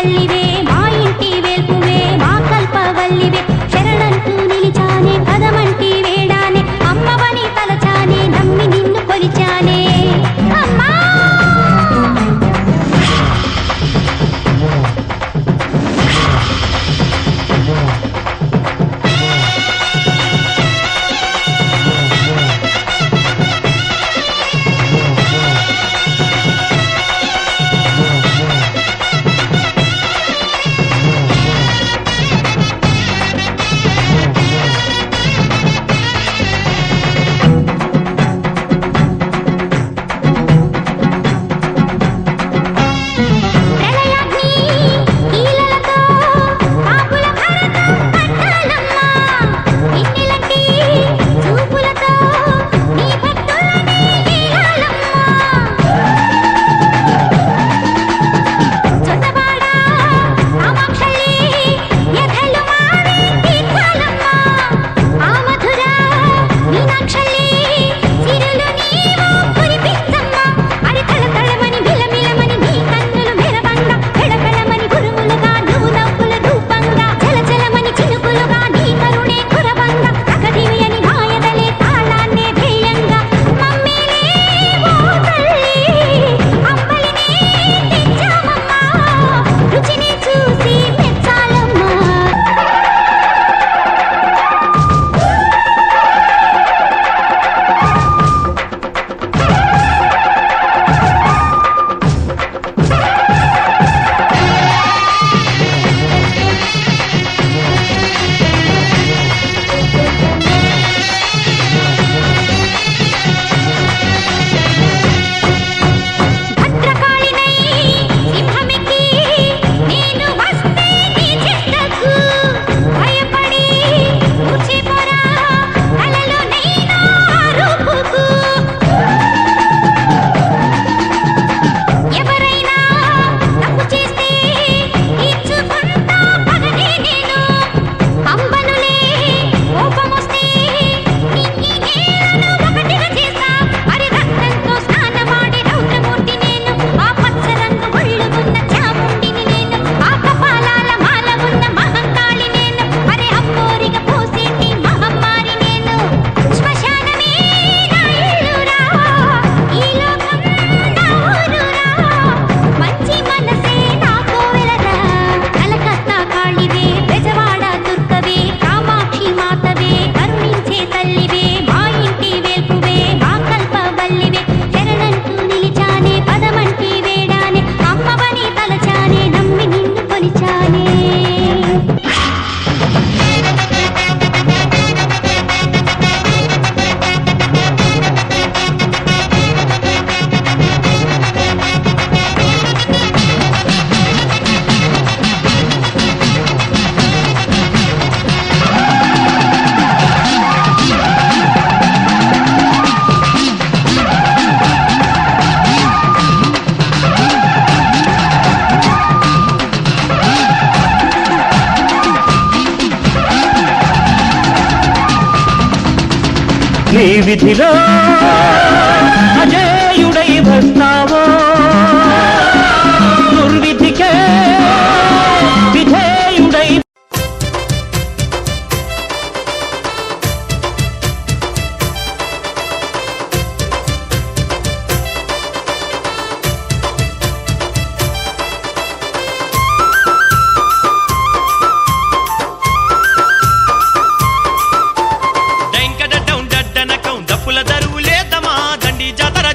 తల్లివే మా ఇంటి వేల్పువే మా కల్పవల్లివే శరణంటూ నిలిచానే పదమంటి వేడానే అమ్మవని తలచానే నమ్మి నిన్ను కొలిచానే అమ్మా నీ విధిలో అజేయుడై వస్తావో దుర్విధికే విధేయుడై దరువులేదమా దండి జాతర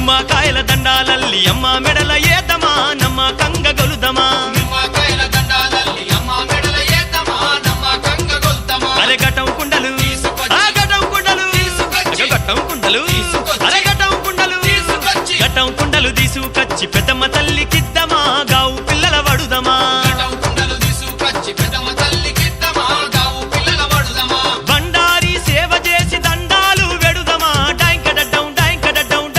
నిమ్మకాయల దండాలల్లి అమ్మ మెడల ఏదమా నమ్మ కంగ గొలుదమా నిమ్మకాయల దండాలల్లి అమ్మ మెడల ఏదమా నమ్మ కంగ గొలుదమా అరే గటం కుండలు ఆ గటం కుండలు గటం కుండలు అరే గటం కుండలు గటం కుండలు తీసుకొచ్చి పెద్దమ్మ తల్లికిద్దమా గావు పిల్లల వడుదమా గటం కుండలు తీసుకొచ్చి పెద్దమ్మ తల్లికిద్దమా గావు పిల్లల వడుదమా బండారి సేవ చేసి దండాలు వెడుదమా డాంకడడ్డం డడ్డనగం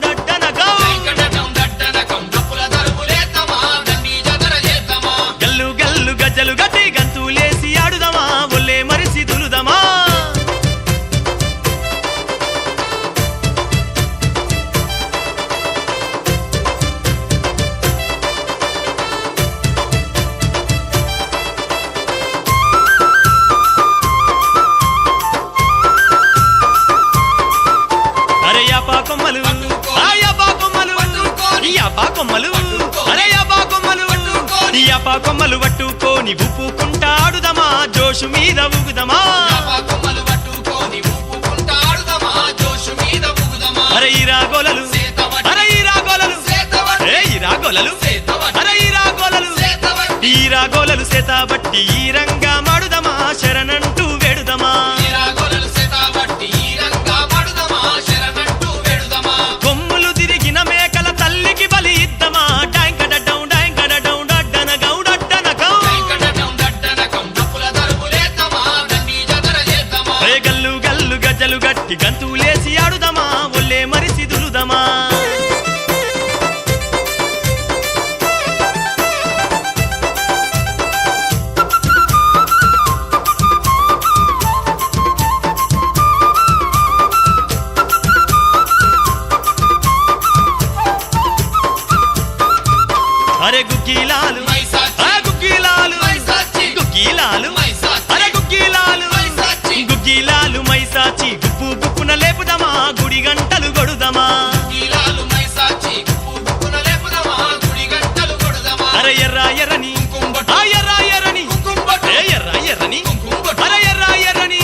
డడ్డనగం వెంకటటం దట్టనకం డప్పుల దరుపులేద్దమా దండి జగర చేద్దమా గల్లు గల్లు గజ్జలు గట్టి గంతులేసి ఆడుదమా ఒళ్ళే మరిసి దులుదమా అరే యాపా కొమ్మలు ఆ యాపా కొమ్మలు ఈ యాపా కొమ్మలు అరే యాపా కొమ్మలు ఈ యాపా కొమ్మలు పట్టుకొని ఉప్పుకుంటాడుదమా జోషు మీద ఊగుదమా యాపా కొమ్మలు పట్టుకొని ఊపుకుంటాడుదమా జోషు మీద ఊగుదమా అరే ఈ రాగోలలు సేతవట్టి అరే ఈ రాగోలలు సేతవట్టి ఏ ఈ రాగోలలు సేతవట్టి అరే ఈ రాగోలలు సేతవట్టి ఈ రాగోలలు సేతాబట్టి ఈ రంగా మాడుదమా శరణంటూ వేడుదమా ఈరాగోలలు సేతవట్టి ఈ రంగా మడుదమా శరణంటూ వేడుదమా కొమ్ములు తిరిగిన మేకల తల్లికి బలి ఇద్దమా డాంకడడ్డం డడ్డనగం డడ్డనగం వెంకటటం దట్టనకం డప్పుల దరుపులేద్దమా దండి జగర చేద్దమా రే గల్లు గల్లు గజ్జలు గట్టి గంతులేసి ఆడుదమా ఒళ్ళే మరిసి దులుదమా అరే గుగ్గిలాలు మైసాచి ఆ గుగ్గిలాలు మైసాచి గుగ్గిలాలు మైసాచి అరే గుగ్గిలాలు మైసాచి గుగ్గిలాలు మైసాచి గుప్పు గుప్పున లేపుదమా గుడి గంటలు గొడుదమా ఈలాలు మైసాచి గుప్పున లేపుదమా గుడి గంటలు కొడుదమా అరే ఎర్ర ఎర్రని కుంకుమ ఆ ఎర్ర ఎర్రని కుంకుమ ఏ ఎర్ర ఎర్రని కుంకుమ అరే ఎర్ర ఎర్రని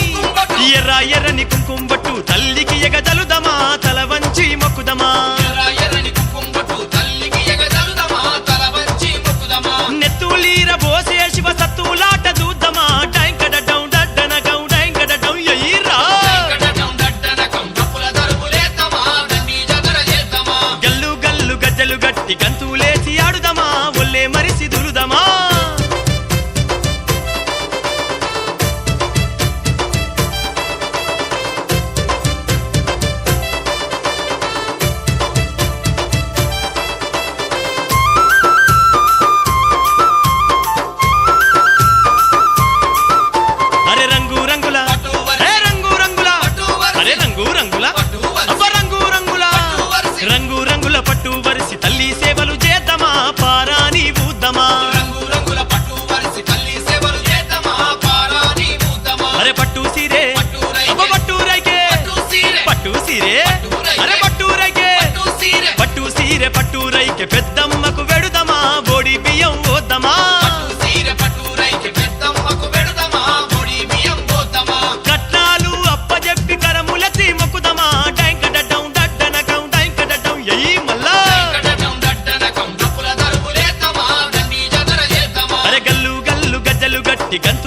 ఎర్ర ఎర్రని కుంకుమ బట్టు తల్లికి ఎగదలుదమా తల వంచి మొక్కుదమా ఎర్రని కుంకుమట్టు తల్లికి ఎగదలుదమా తల వంచి మొక్కుదమా నెత్తులీర బోసే శివ సత్తులాట చూద్దామా డాంకడడ్డం డడ్డనగం ఎయ్యిరా వెంకటటం దట్టనకం డప్పుల దరుపులేద్దమా దండి జగర చేద్దమా గల్లు గల్లు గజ్జలు గట్టి గంతులేసి ఆడుదమా ఒళ్ళే మరిసి దులుదమా అరే రంగు రంగుల పట్టువరి ఏ రంగు రంగుల పట్టువరి అరే రంగు రంగుల పట్టువరి అబ్బ రంగు రంగుల పట్టువరిసి రంగు రంగుల పట్టు వరిసి తల్లి సేవలు చేద్దామా పారాని ఊద్దమా రంగు రంగుల పట్టు వరిసి తల్లి సేవలు చేద్దమా పారాని మూద్దమా అరే పట్టు సీరే పట్టురైకే అబ్బ పట్టు రైకే పట్టు సీరె పట్టు సీరే అరే పట్టు రైకే పట్టు సీరె పట్టు సీరే పట్టు రైకే పెద్దమ్మకు వెడుదమా బోడి బియ్యం ఓద్దమా పట్టు సీరె పట్టు రైకి పెద్దమ్మకు వెడుదమా పొడి బియ్యం పోద్దమా కట్నాలు అప్పజెప్పి కరములెత్తి మొక్కుదమా డాంకడడ్డం డడ్డనగం ఎయ్యి మల్లా వెంకటటం దట్టనకం డప్పుల దరుపులేద్దమా దండి జగర చేద్దమా అరే గల్లు గల్లు గజ్జలు గట్టి గంత